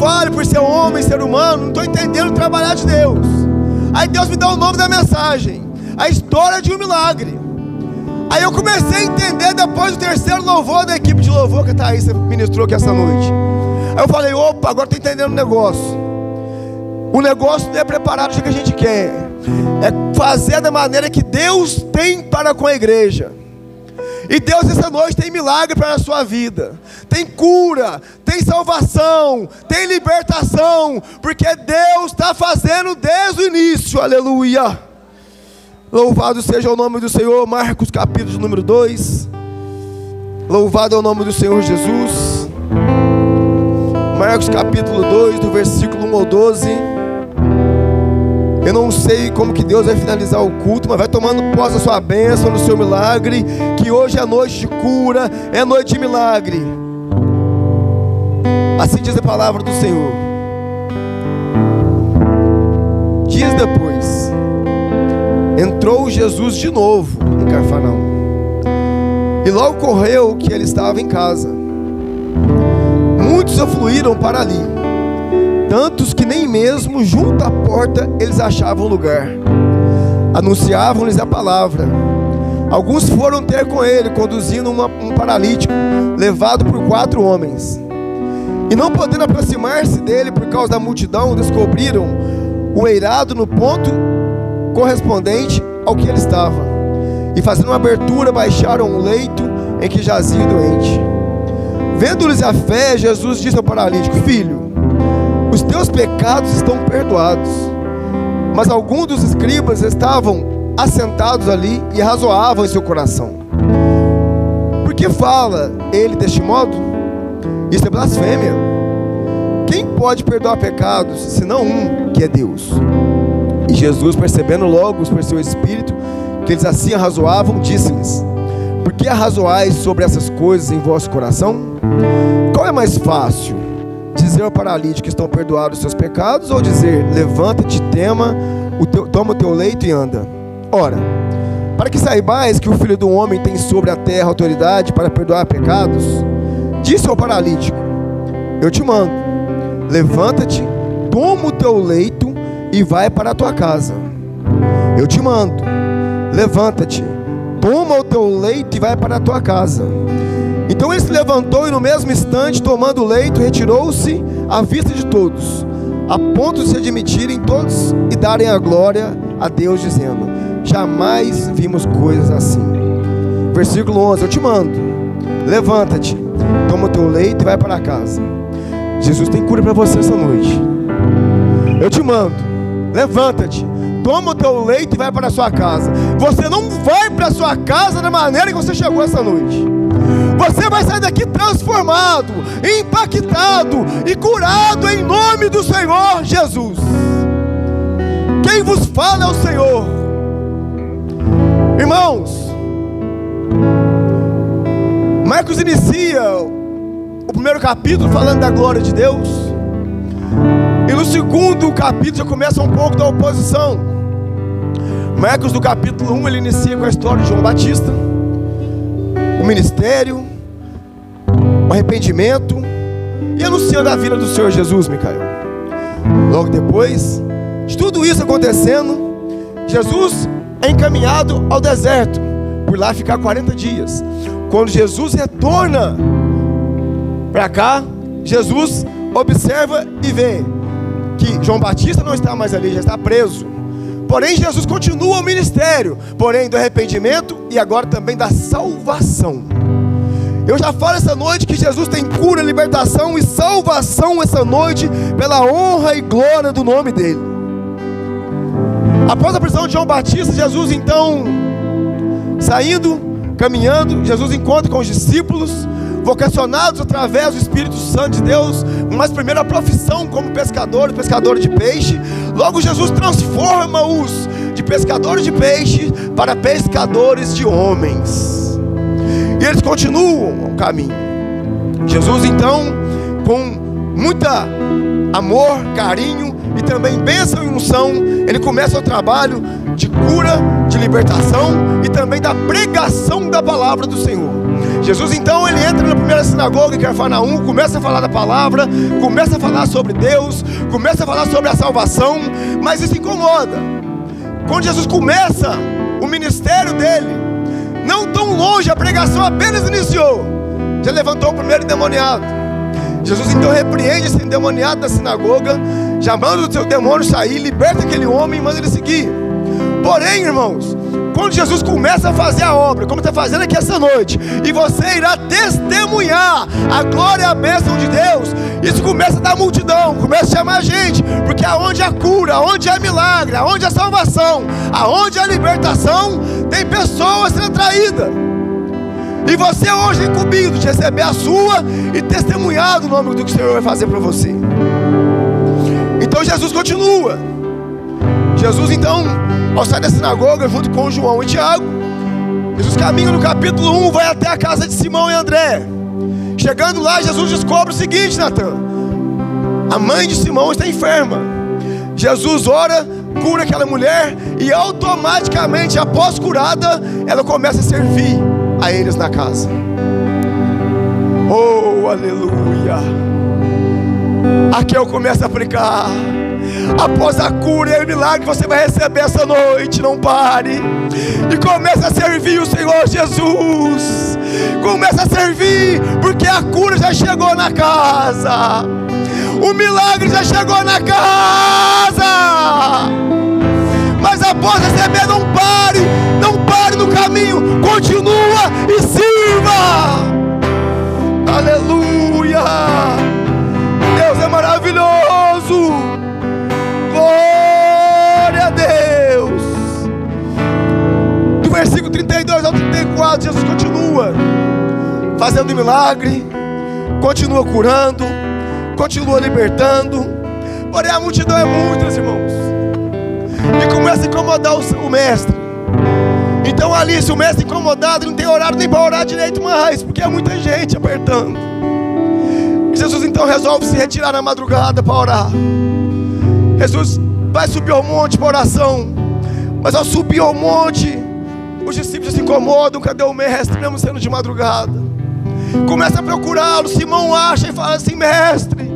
falho por ser homem, ser humano, não estou entendendo o trabalhar de Deus. Aí Deus me dá o nome da mensagem: a história de um milagre. Aí eu comecei a entender depois do terceiro louvor da equipe de louvor que a Thaís ministrou aqui essa noite. Aí eu falei: opa, agora estou entendendo o negócio. O negócio não é preparar do que a gente quer, é fazer da maneira que Deus tem para com a igreja. E Deus essa noite tem milagre para a sua vida, tem cura, tem salvação, tem libertação, porque Deus está fazendo desde o início. Aleluia. Louvado seja o nome do Senhor. Marcos capítulo número 2. Louvado é o nome do Senhor Jesus. Marcos capítulo 2, do versículo 1 ao 12. Eu não sei como que Deus vai finalizar o culto, mas vai tomando posse da sua bênção, do seu milagre, que hoje é noite de cura, é noite de milagre. Assim diz a palavra do Senhor. Dias depois, entrou Jesus de novo em Cafarnaum, e logo correu que ele estava em casa. Muitos afluíram para ali, tantos que nem mesmo junto à porta eles achavam lugar. Anunciavam-lhes a palavra. Alguns foram ter com ele, conduzindo um paralítico, levado por 4 homens. E não podendo aproximar-se dele por causa da multidão, descobriram o eirado no ponto correspondente ao que ele estava. E fazendo uma abertura, baixaram o leito em que jazia o doente. Vendo-lhes a fé, Jesus disse ao paralítico: filho, os teus pecados estão perdoados. Mas alguns dos escribas estavam assentados ali e arrazoavam em seu coração: por que fala ele deste modo? Isso é blasfêmia. Quem pode perdoar pecados, senão um, que é Deus? E Jesus, percebendo logo por seu espírito que eles assim arrazoavam, disse-lhes: por que arrazoais sobre essas coisas em vosso coração? Qual é mais fácil, dizer ao paralítico que estão perdoados os seus pecados, ou dizer: levanta-te, toma o teu leito e anda? Ora, para que saibais que o Filho do Homem tem sobre a terra autoridade para perdoar pecados, disse ao paralítico: eu te mando, levanta-te, toma o teu leito e vai para a tua casa. Eu te mando, levanta-te, toma o teu leito e vai para a tua casa. Então ele se levantou e no mesmo instante, tomando o leito, retirou-se à vista de todos, a ponto de se admitirem todos e darem a glória a Deus, dizendo: jamais vimos coisas assim. Versículo 11: eu te mando, levanta-te, toma o teu leito e vai para casa. Jesus tem cura para você essa noite. Eu te mando, levanta-te, toma o teu leito e vai para a sua casa. Você não vai para a sua casa da maneira que você chegou essa noite. Você vai sair daqui transformado, impactado e curado em nome do Senhor Jesus. Quem vos fala é o Senhor. Irmãos, Marcos inicia o primeiro capítulo falando da glória de Deus, e no segundo capítulo já começa um pouco da oposição. Marcos, do capítulo 1, ele inicia com a história de João Batista, o ministério, o arrependimento e anunciando a vinda do Senhor Jesus, Micael. Logo depois de tudo isso acontecendo, Jesus é encaminhado ao deserto, por lá ficar 40 dias. Quando Jesus retorna para cá, Jesus observa e vê que João Batista não está mais ali, já está preso. Porém Jesus continua o ministério, porém do arrependimento e agora também da salvação. Eu já falo essa noite que Jesus tem cura, libertação e salvação essa noite, pela honra e glória do nome dele. Após a prisão de João Batista, Jesus então, saindo, caminhando, Jesus encontra com os discípulos, vocacionados através do Espírito Santo de Deus, mas primeiro a profissão como pescador de peixe. Logo Jesus transforma-os de pescadores de peixe para pescadores de homens, e eles continuam o caminho. Jesus então, com muita amor, carinho e também bênção e unção, ele começa o trabalho de cura, de libertação e também da pregação da palavra do Senhor. Jesus então ele entra na primeira sinagoga em Cafarnaum, começa a falar da palavra, começa a falar sobre Deus, começa a falar sobre a salvação, mas isso incomoda. Quando Jesus começa o ministério dele, não tão longe, a pregação apenas iniciou, já levantou o primeiro endemoniado. Jesus então repreende esse endemoniado da sinagoga, já manda o seu demônio sair, liberta aquele homem e manda ele seguir. Porém, irmãos, quando Jesus começa a fazer a obra, como está fazendo aqui essa noite, e você irá testemunhar a glória e a bênção de Deus, isso começa a dar multidão, começa a chamar gente, porque aonde há cura, aonde há milagre, aonde há salvação, aonde há libertação, tem pessoas sendo atraídas. E você hoje é incumbido de receber a sua e testemunhar do nome do que o Senhor vai fazer para você. Então Jesus continua. Jesus então, ao sair da sinagoga junto com João e Tiago, Jesus caminha no capítulo 1, vai até a casa de Simão e André. Chegando lá, Jesus descobre o seguinte, Natan: a mãe de Simão está enferma. Jesus ora, cura aquela mulher e automaticamente, após curada, ela começa a servir a eles na casa. Oh, aleluia! Aqui eu começo a aplicar. Após a cura e o milagre que você vai receber essa noite, não pare e comece a servir o Senhor Jesus. Comece a servir, porque a cura já chegou na casa, o milagre já chegou na casa. Mas após receber, não pare no caminho, continua e sirva. Aleluia! Deus é maravilhoso. Glória a Deus. Do versículo 32 ao 34, Jesus continua fazendo milagre, continua curando, continua libertando. Porém a multidão é muita, irmãos, e começa a incomodar o mestre. Então ali, se o mestre incomodado, ele não tem horário nem para orar direito mais, porque é muita gente apertando. Jesus então resolve se retirar na madrugada para orar. Jesus vai subir ao monte para oração, mas ao subir ao monte, os discípulos se incomodam. Cadê o mestre, mesmo sendo de madrugada? Começa a procurá-lo. Simão acha e fala assim: mestre,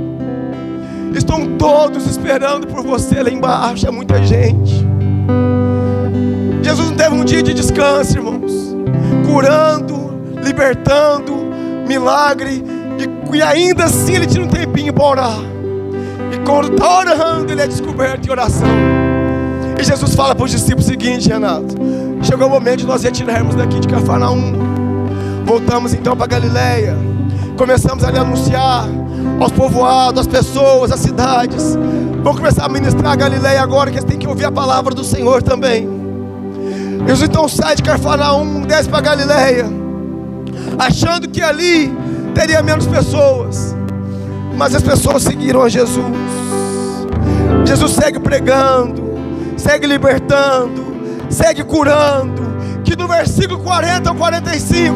estão todos esperando por você lá embaixo, é muita gente. Jesus não teve um dia de descanso, irmãos, curando, libertando, milagre, e ainda assim ele tira um tempinho para orar. E quando está orando, ele é descoberto em oração. E Jesus fala para os discípulos o seguinte: Renato, chegou o momento de nós retirarmos daqui de Cafarnaum. Voltamos então para Galileia. Começamos ali a anunciar aos povoados, às pessoas, às cidades. Vamos começar a ministrar a Galileia agora, que eles têm que ouvir a palavra do Senhor também. Jesus então sai de Cafarnaum, desce para Galileia, achando que ali teria menos pessoas. Mas as pessoas seguiram a Jesus. Jesus segue pregando, segue libertando, segue curando. Que do versículo 40 ao 45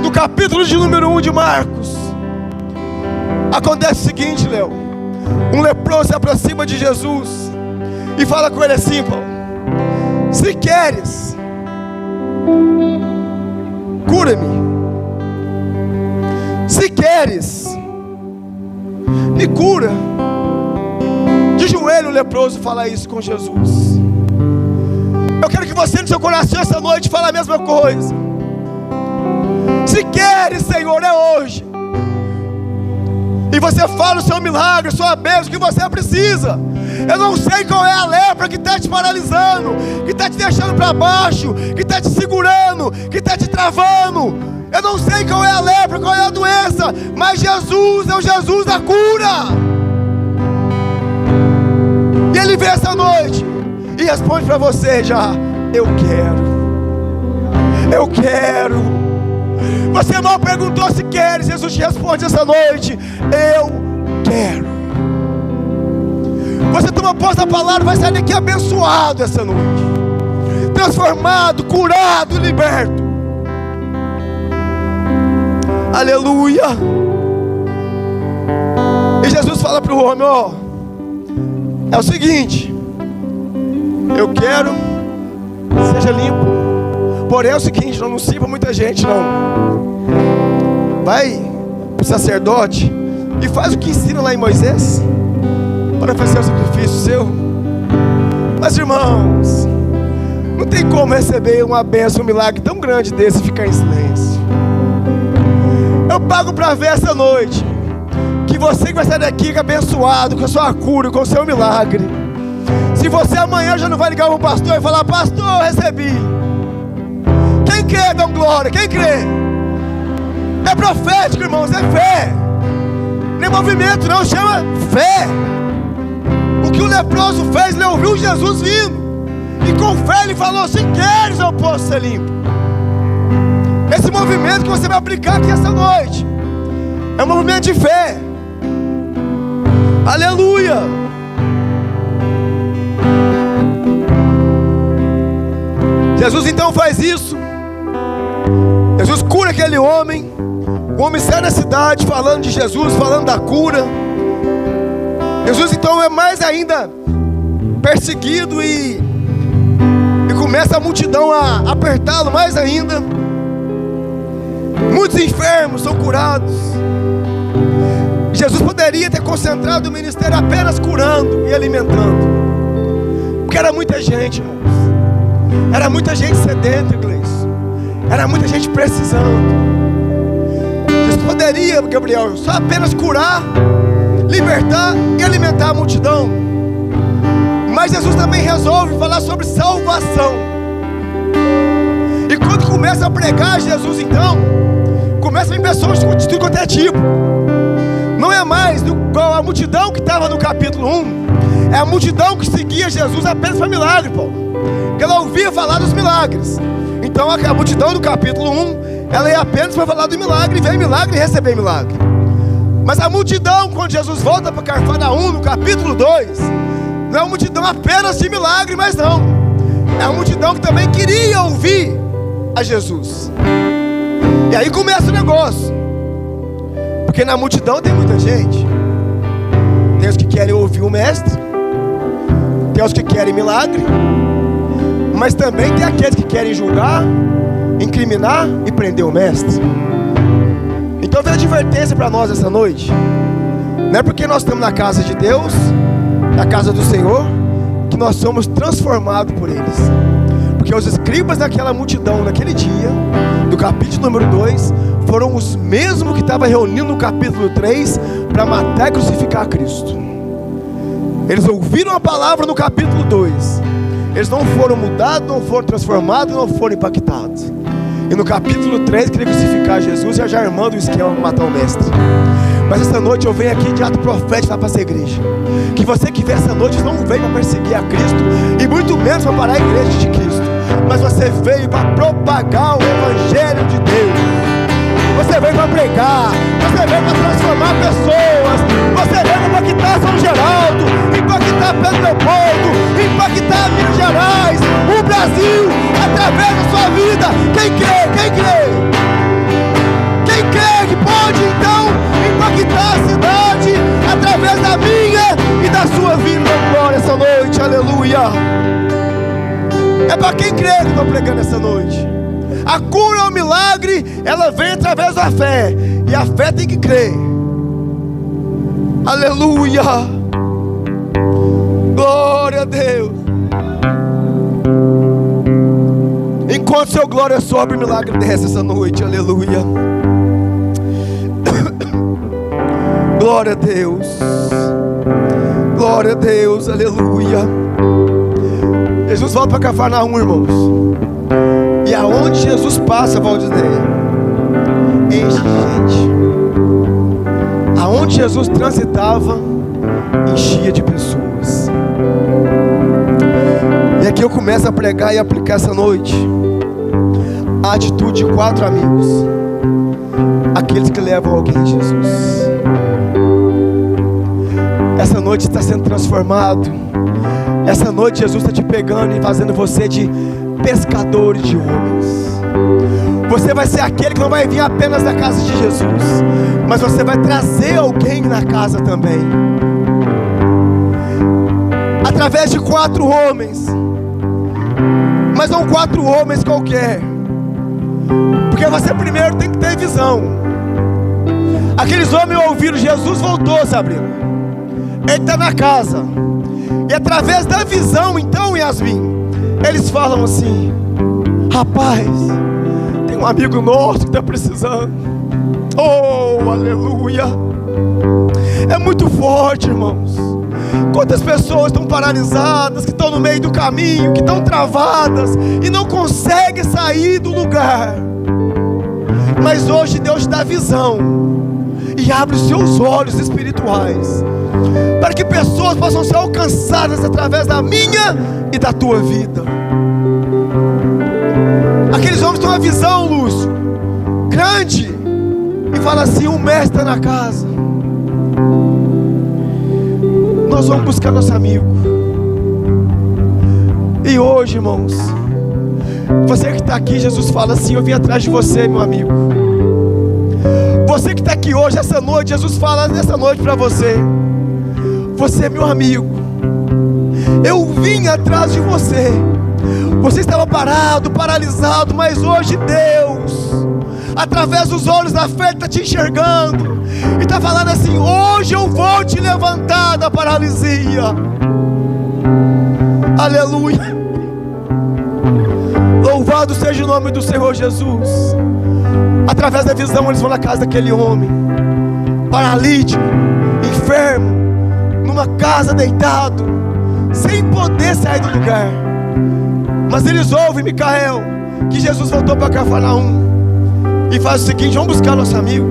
do capítulo de número 1 de Marcos, acontece o seguinte, Léo: um leproso se aproxima de Jesus e fala com ele assim: Paulo, se queres, cura-me. Se queres, me cura. De joelho o leproso fala isso com Jesus. Eu quero que você no seu coração essa noite fale a mesma coisa. Se queres, Senhor, é hoje. E você fala o seu milagre, a sua bênção, que você precisa. Eu não sei qual é a lepra que está te paralisando, que está te deixando para baixo, que está te segurando, que está te travando. Eu não sei qual é a lepra, qual é a doença, mas Jesus é o Jesus da cura. E Ele vem essa noite e responde para você já: eu quero. Eu quero. Você mal perguntou se quer, Jesus te responde essa noite: eu quero. Você toma posse da palavra, vai sair daqui abençoado essa noite, transformado, curado e liberto. Aleluia. E Jesus fala para o homem: ó, é o seguinte, eu quero que seja limpo. Porém é o seguinte, não anuncie para muita gente não. vai para o sacerdote e faz o que ensina lá em Moisés, para fazer o sacrifício seu. Mas irmãos, não tem como receber uma bênção, um milagre tão grande desse e ficar em silêncio. Eu pago para ver essa noite que você que vai sair daqui abençoado com a sua cura, com o seu milagre. Se você amanhã já não vai ligar para o pastor e falar: pastor, eu recebi. Quem crê, dá glória. Quem crê? É profético, irmãos, é fé. Não é movimento, não, chama fé. O que o leproso fez, ele ouviu Jesus vindo, e com fé ele falou: se queres eu posso ser limpo. Esse movimento que você vai aplicar aqui essa noite é um movimento de fé. Aleluia. Jesus então faz isso. Jesus cura aquele homem. O homem sai da cidade falando de Jesus, falando da cura. Jesus então é mais ainda perseguido e começa a multidão a apertá-lo mais ainda. Muitos enfermos são curados. Jesus poderia ter concentrado o ministério apenas curando e alimentando, porque era muita gente, irmãos. Era muita gente sedenta, igreja. Era muita gente precisando. Jesus poderia, Gabriel, só apenas curar, libertar e alimentar a multidão. Mas Jesus também resolve falar sobre salvação. E quando começa a pregar Jesus, então começa a vir pessoas de tudo quanto é tipo. Não é mais igual a multidão que estava no capítulo 1. É a multidão que seguia Jesus apenas para milagre, Paulo. Que ela ouvia falar dos milagres. Então a multidão do capítulo 1, ela ia apenas para falar do milagre, ver milagre e receber milagre. Mas a multidão, quando Jesus volta para Cafarnaum, no capítulo 2, não é uma multidão apenas de milagre, mas não. É uma multidão que também queria ouvir a Jesus. E aí começa o negócio. Porque na multidão tem muita gente. Tem os que querem ouvir o mestre, tem os que querem milagre, mas também tem aqueles que querem julgar, incriminar e prender o mestre. Então vem a advertência para nós essa noite. Não é porque nós estamos na casa de Deus, na casa do Senhor, que nós somos transformados por eles. Porque os escribas daquela multidão naquele dia, do capítulo número 2, foram os mesmos que estavam reunindo no capítulo 3 para matar e crucificar Cristo. Eles ouviram a palavra no capítulo 2. Eles não foram mudados, não foram transformados, não foram impactados. E no capítulo 3 queria crucificar Jesus e já armando o esquema para matar o mestre. Mas essa noite eu venho aqui de ato profético lá para essa igreja. Que você que vem essa noite não veio para perseguir a Cristo, e muito menos para parar a igreja de Cristo, mas você veio para propagar o Evangelho de Deus. Você veio para pregar, você veio para transformar pessoas, você veio para impactar São Geraldo, impactar Pedro Leopoldo, impactar Minas Gerais, o Brasil, através da sua vida. Quem crê? Quem crê? Quem crê que pode então impactar a cidade através da minha e da sua vida? Glória essa noite, aleluia. É para quem crê que estou pregando essa noite. A cura ou o milagre, ela vem através da fé, e a fé tem que crer. Aleluia. Glória a Deus. Enquanto seu glória sobe, o milagre desce essa noite. Aleluia. Glória a Deus. Glória a Deus. Aleluia. Jesus volta para Cafarnaum, irmãos. E aonde Jesus passa, Valdinei, enche de gente. Aonde Jesus transitava, enchia de pessoas. E aqui eu começo a pregar e aplicar essa noite a atitude de 4 amigos, aqueles que levam alguém a Jesus. Essa noite está sendo transformado. Essa noite Jesus está te pegando e fazendo você de pescadores de homens. Você vai ser aquele que não vai vir apenas da casa de Jesus, mas você vai trazer alguém na casa também, através de 4 homens. Mas não 4 homens qualquer, porque você primeiro tem que ter visão. Aqueles homens ouviram: Jesus voltou, Sabrina. Ele está na casa. E através da visão, então, Yasmin, eles falam assim: rapaz, tem um amigo nosso que está precisando. Oh, aleluia. É muito forte, irmãos. Quantas pessoas estão paralisadas, que estão no meio do caminho, que estão travadas e não conseguem sair do lugar. Mas hoje Deus te dá visão e abre os seus olhos espirituais, para que pessoas possam ser alcançadas através da minha e da tua vida. Aqueles homens têm uma visão, Lúcio, grande, e fala assim: o mestre está na casa. Nós vamos buscar nosso amigo. E hoje, irmãos, você que está aqui, Jesus fala assim: eu vim atrás de você, meu amigo. Você que está aqui hoje, essa noite, Jesus fala nessa noite para você: você é meu amigo. Eu vim atrás de você. Você estava parado, paralisado, mas hoje Deus, através dos olhos da fé, está te enxergando e está falando assim: hoje eu vou te levantar da paralisia. Aleluia. Louvado seja o nome do Senhor Jesus. Através da visão, eles vão na casa daquele homem paralítico, enfermo, numa casa deitado, sem poder sair do lugar. Mas eles ouvem, Micael, que Jesus voltou para Cafarnaum, e faz o seguinte: vamos buscar nosso amigo,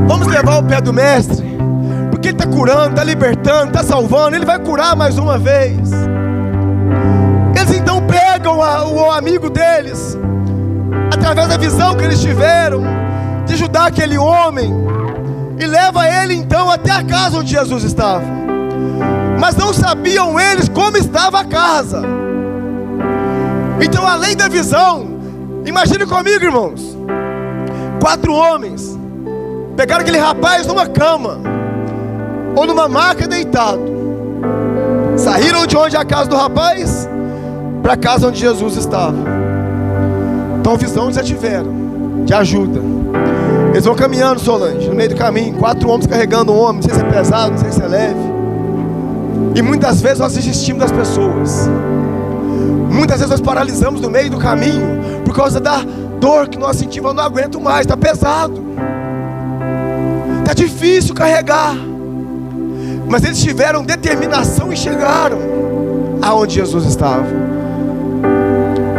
vamos levar o pé do mestre, porque ele está curando, está libertando, está salvando, ele vai curar mais uma vez. Eles então pegam o amigo deles, através da visão que eles tiveram de ajudar aquele homem, e leva ele então até a casa onde Jesus estava. Mas não sabiam eles como estava a casa. Então, além da visão, imagine comigo, irmãos, 4 homens pegaram aquele rapaz numa cama ou numa maca deitado, saíram de onde é a casa do rapaz para a casa onde Jesus estava. Então, visão eles já tiveram de ajuda. Eles vão caminhando, Solange, no meio do caminho, 4 homens carregando um homem. Não sei se é pesado, não sei se é leve. E muitas vezes nós desistimos das pessoas. Muitas vezes nós paralisamos no meio do caminho por causa da dor que nós sentimos. Eu não aguento mais, está pesado, está difícil carregar. Mas eles tiveram determinação e chegaram aonde Jesus estava.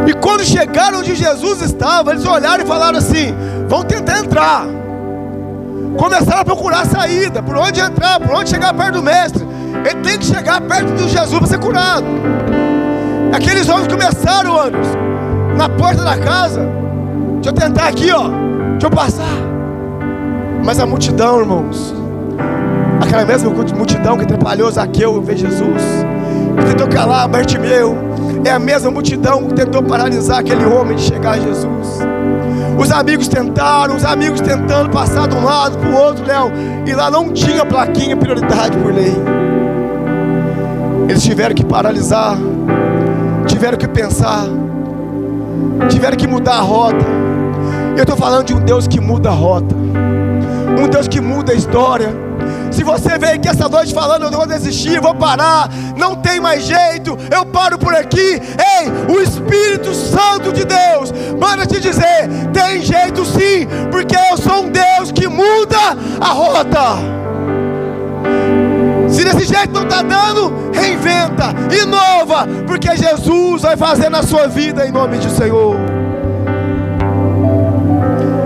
E quando chegaram onde Jesus estava, eles olharam e falaram assim: vamos tentar entrar. Começaram a procurar a saída, por onde entrar, por onde chegar perto do mestre. Ele tem que chegar perto de Jesus para ser curado. Aqueles homens começaram, Anderson, na porta da casa: deixa eu tentar aqui, ó, deixa eu passar. Mas a multidão, irmãos, aquela mesma multidão que atrapalhou Zaqueu ver Jesus, que tentou calar Bartimeu, é a mesma multidão que tentou paralisar aquele homem de chegar a Jesus. Os amigos tentaram, os amigos tentando passar de um lado para o outro, Léo, e lá não tinha plaquinha prioridade por lei. Eles tiveram que paralisar, tiveram que pensar, tiveram que mudar a rota. Eu estou falando de um Deus que muda a rota, um Deus que muda a história. Se você veio aqui essa noite falando: eu não vou desistir, vou parar, não tem mais jeito, eu paro por aqui. Ei, o Espírito Santo de Deus manda te dizer: tem jeito sim, porque eu sou um Deus que muda a rota. Se desse jeito não está dando, reinventa, inova, porque Jesus vai fazer na sua vida, em nome do Senhor.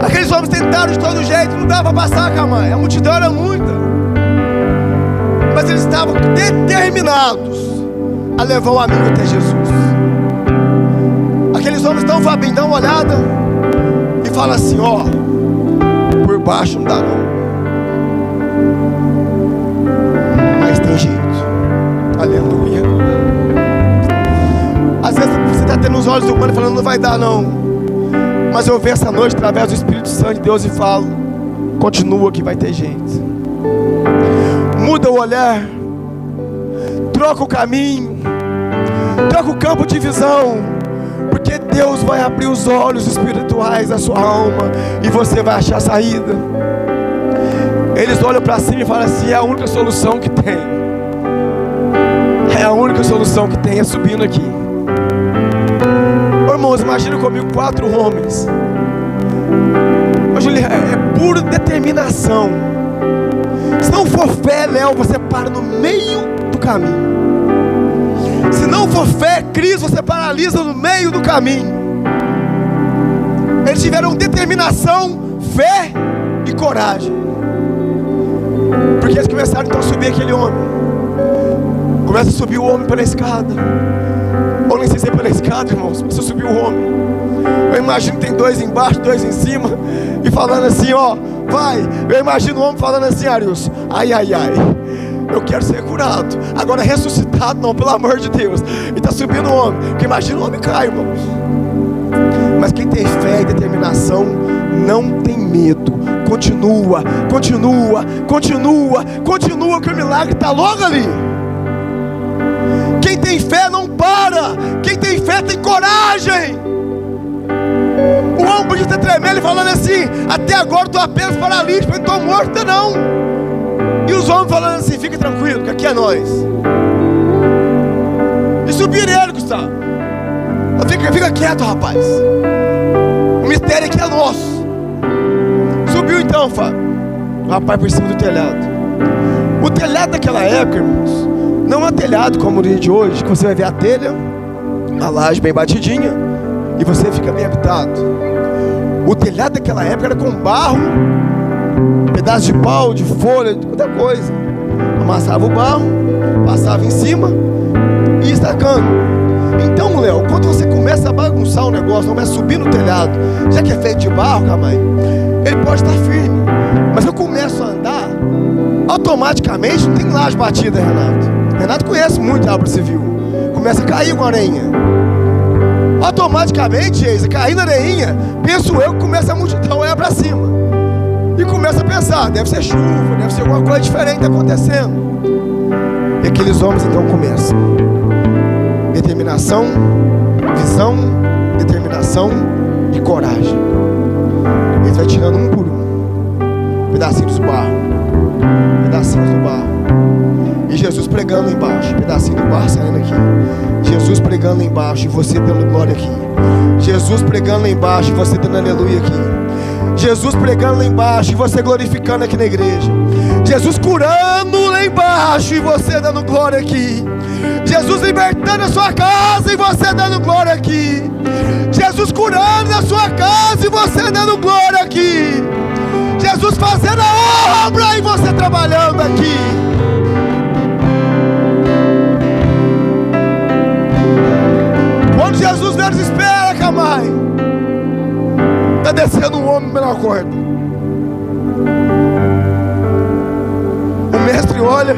Aqueles homens tentaram de todo jeito, não dava para passar, calma, a multidão era muita, mas eles estavam determinados a levar o amigo até Jesus. Aqueles homens estão, Fabinho, dá uma olhada e fala assim: ó, por baixo não dá não, mas tem jeito. Aleluia. Às vezes você está tendo os olhos humanos falando: não vai dar não, mas eu vejo essa noite através do Espírito Santo de Deus e falo: continua que vai ter jeito. Muda o olhar, troca o caminho, troca o campo de visão, porque Deus vai abrir os olhos espirituais da sua alma e você vai achar saída. Eles olham para cima e falam assim: é a única solução que tem. É a única solução que tem, é subindo aqui. Ô, irmãos, imagina comigo 4 homens. Ô, Julia, é pura determinação. Se não for fé, Léo, você para no meio do caminho. Se não for fé, Cris, você paralisa no meio do caminho. Eles tiveram determinação, fé e coragem. Porque eles começaram então a subir aquele homem. Começa a subir o homem pela escada. Ou nem sei se é pela escada, irmãos. Começa a subir o homem. Eu imagino que tem 2 embaixo, 2 em cima. E falando assim, ó, vai. Eu imagino o homem falando assim: Arius, ai, ai, ai, eu quero ser curado. Agora ressuscitado não, pelo amor de Deus. E está subindo o homem. Porque imagina o homem cair, irmãos. Mas quem tem fé e determinação não tem medo. Continua, continua, continua, continua, que o milagre está logo ali. Quem tem fé não para. Quem tem fé tem coragem. O homem podia estar tremendo e falando assim: até agora estou apenas paralítico, não estou morto não. E os homens falando assim: fica tranquilo, que aqui é nós. E subir ele, Gustavo. Fica quieto, rapaz. O mistério aqui é nosso. Subiu então, Fábio, o rapaz por cima do telhado. O telhado daquela época, irmãos, não é telhado como o dia de hoje, que você vai ver a telha, a laje bem batidinha, e você fica bem habitado. O telhado daquela época era com barro, pedaço de pau, de folha, de qualquer coisa. Amassava o barro, passava em cima e ia estacando. Então, Léo, quando você começa a bagunçar o negócio, começa a subir no telhado, já que é feito de barro, Camai, ele pode estar firme. Mas eu começo a andar, automaticamente não tem laje batida, Renato. Renato conhece muito a obra civil. Começa a cair uma areinha. Automaticamente, Geisa, caindo a areinha, penso eu que começa a multidão a olhar para cima. E começa a pensar: deve ser chuva, deve ser alguma coisa diferente acontecendo. E aqueles homens então começam. Determinação, visão, determinação e coragem. Eles vão tirando um por um, pedacinhos do barro, pedacinhos do barro. E Jesus pregando lá embaixo, pedacinho do barro saindo aqui. Jesus pregando lá embaixo e você dando glória aqui. Jesus pregando lá embaixo e você dando aleluia aqui. Jesus pregando lá embaixo e você glorificando aqui na igreja. Jesus curando lá embaixo e você dando glória aqui. Jesus libertando a sua casa e você dando glória aqui. Jesus curando a sua casa e você dando glória aqui. Jesus fazendo a obra e você trabalhando aqui. Quando Jesus menos espera, Camai, está descendo um homem pela corda. O mestre olha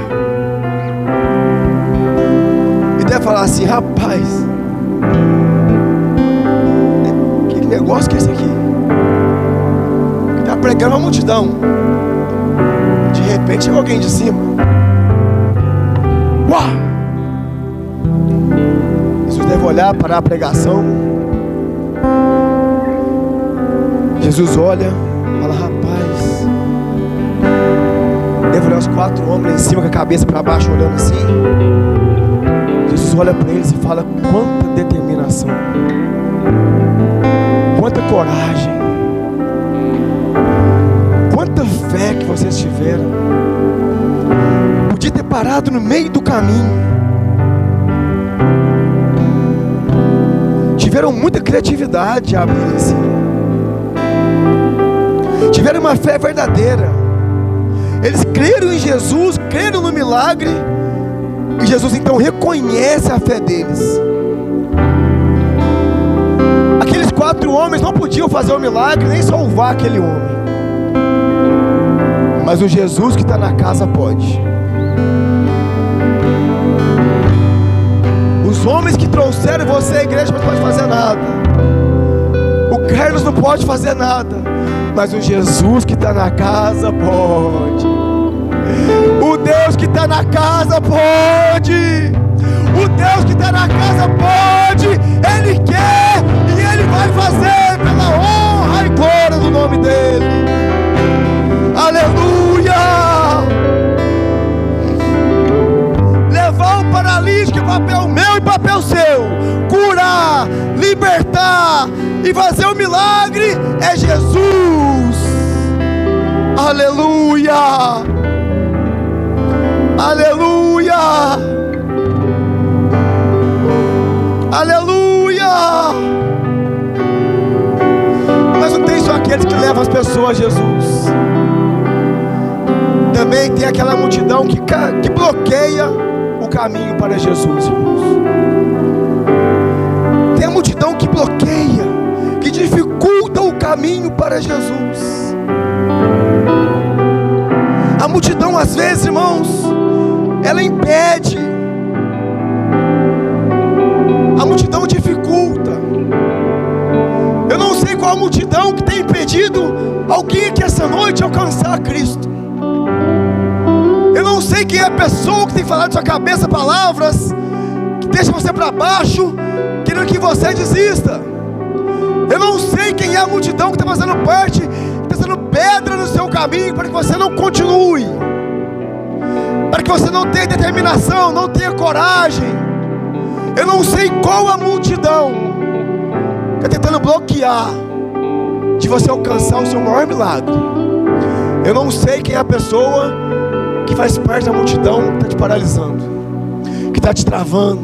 e deve falar assim: rapaz, que negócio que é esse aqui? Está pregando uma multidão. De repente chega alguém de cima. Uau! Jesus deve olhar para a pregação. Jesus olha, fala: rapaz, deve olhar os 4 homens lá em cima com a cabeça para baixo, olhando assim. Jesus olha para eles e fala: quanta determinação, quanta coragem, quanta fé que vocês tiveram. Podia ter parado no meio do caminho. Tiveram muita criatividade a abrir em si. Tiveram uma fé verdadeira. Eles creram em Jesus, creram no milagre. E Jesus então reconhece a fé deles. Aqueles 4 homens não podiam fazer o milagre, nem salvar aquele homem. Mas o Jesus que está na casa pode. Os homens que trouxeram você à igreja não podem fazer nada. O Carlos não pode fazer nada. Mas o Jesus que está na casa pode. O Deus que está na casa pode. O Deus que está na casa pode. Ele quer e Ele vai fazer pela honra e glória do nome dEle. Aleluia! papel meu e papel seu. Curar, libertar e fazer o milagre é Jesus. Aleluia, aleluia, aleluia. Mas não tem só aqueles que levam as pessoas a Jesus. Também tem aquela multidão que bloqueia o caminho para Jesus, irmãos. Tem a multidão que bloqueia, que dificulta o caminho para Jesus. A multidão, às vezes, irmãos, ela impede. A multidão dificulta. Eu não sei qual a multidão que tem impedido alguém aqui essa noite alcançar Cristo. Eu não sei quem é a pessoa que tem falado na sua cabeça palavras que deixam você para baixo, querendo que você desista. Eu não sei quem é a multidão que está fazendo parte, que está fazendo pedra no seu caminho para que você não continue, para que você não tenha determinação, não tenha coragem. Eu não sei qual a multidão que está tentando bloquear de você alcançar o seu maior milagre. Eu não sei quem é a pessoa que faz parte da multidão que está te paralisando, que está te travando.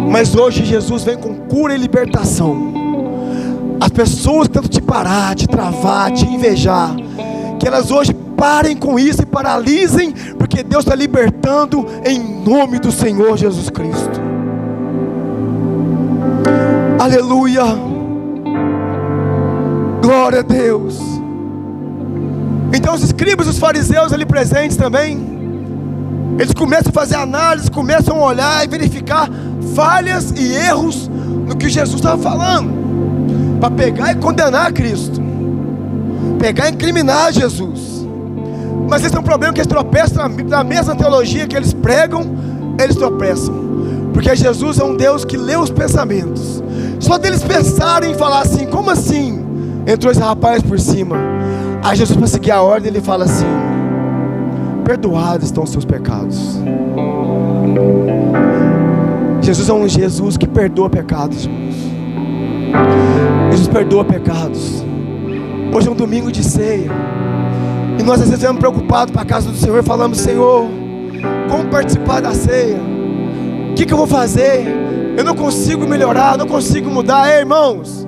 Mas hoje Jesus vem com cura e libertação. As pessoas que tentam te parar, te travar, te invejar, que elas hoje parem com isso e paralisem, porque Deus está libertando em nome do Senhor Jesus Cristo. Aleluia, glória a Deus. Então os escribas e os fariseus ali presentes também, eles começam a fazer análise, começam a olhar e verificar falhas e erros no que Jesus estava falando, para pegar e condenar Cristo, pegar e incriminar Jesus. Mas esse é um problema, que eles tropeçam na mesma teologia que eles pregam. Eles tropeçam, porque Jesus é um Deus que lê os pensamentos. Só deles pensarem e falar assim: como assim entrou esse rapaz por cima? Aí Jesus, para seguir a ordem, ele fala assim: perdoados estão os seus pecados. Jesus é um Jesus que perdoa pecados, irmãos. Jesus perdoa pecados. Hoje é um domingo de ceia, e nós às vezes estamos preocupados para a casa do Senhor, falamos: Senhor, como participar da ceia? O que eu vou fazer? Eu não consigo melhorar, não consigo mudar. Irmãos,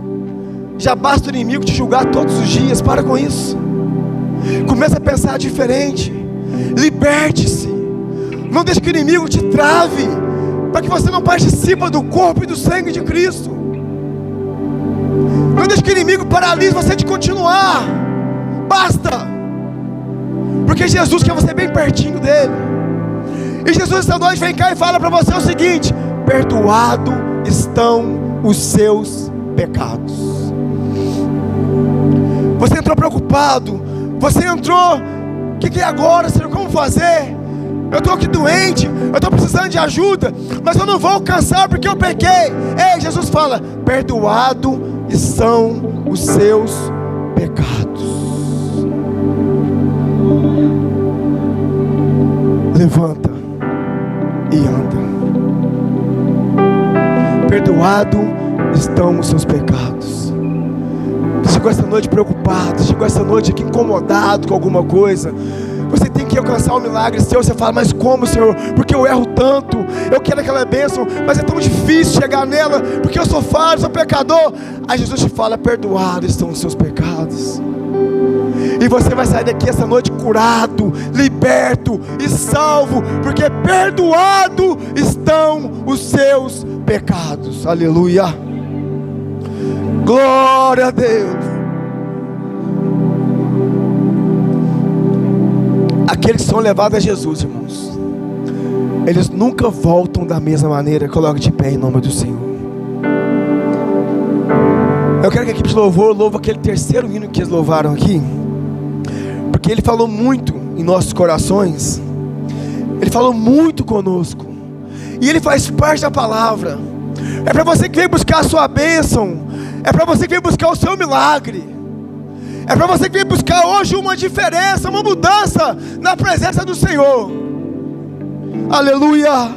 já basta o inimigo te julgar todos os dias. Para com isso. Começa a pensar diferente. Liberte-se. Não deixe que o inimigo te trave, para que você não participe do corpo e do sangue de Cristo. Não deixe que o inimigo paralise você de continuar. Basta. Porque Jesus quer você bem pertinho dele. E Jesus essa noite vem cá e fala para você o seguinte: perdoado estão os seus pecados. Você entrou preocupado, você entrou: o que é agora, Senhor? Como fazer? Eu estou aqui doente, eu estou precisando de ajuda, mas eu não vou alcançar porque eu pequei. Ei, Jesus fala: perdoado estão os seus pecados. Levanta e anda. Perdoado estão os seus pecados. Você chegou essa noite preocupado, chegou essa noite aqui incomodado com alguma coisa. Você tem que alcançar um milagre seu. Você fala: mas como, Senhor? Porque eu erro tanto, eu quero aquela bênção, mas é tão difícil chegar nela, porque eu sou falho, sou pecador. Aí Jesus te fala: perdoado estão os seus pecados. E você vai sair daqui essa noite curado, liberto e salvo, porque perdoado estão os seus pecados. Aleluia, glória a Deus. Aqueles que são levados a Jesus, irmãos, eles nunca voltam da mesma maneira. Coloque de pé em nome do Senhor. Eu quero que a equipe de louvor louve aquele terceiro hino que eles louvaram aqui, porque ele falou muito em nossos corações. Ele falou muito conosco, e ele faz parte da palavra. É para você que veio buscar a sua bênção, é para você que veio buscar o seu milagre, é para você que veio buscar hoje uma diferença, uma mudança na presença do Senhor. Aleluia.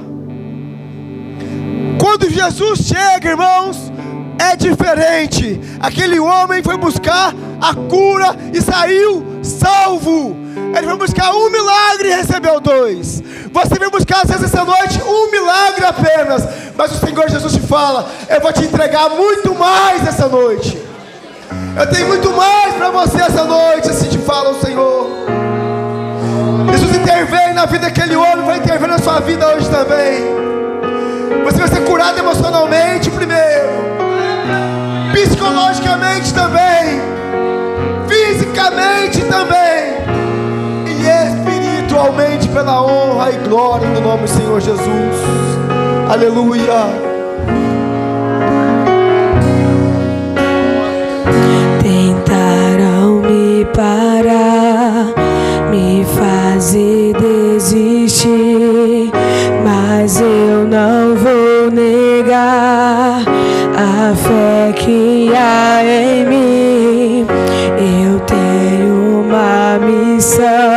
Quando Jesus chega, irmãos, é diferente. Aquele homem foi buscar a cura e saiu salvo. Ele foi buscar um milagre e recebeu 2. Você vai buscar às vezes essa noite um milagre apenas, mas o Senhor Jesus te fala: eu vou te entregar muito mais essa noite. Eu tenho muito mais para você essa noite. Assim te fala o Senhor. Jesus intervém na vida daquele homem, vai intervir na sua vida hoje também. Você vai ser curado emocionalmente primeiro, psicologicamente também, fisicamente também, e espiritualmente, pela honra e glória do nome do Senhor Jesus. Aleluia. Tentaram me parar, me fazer desistir, mas eu não vou negar a fé que há em mim. Eu tenho uma missão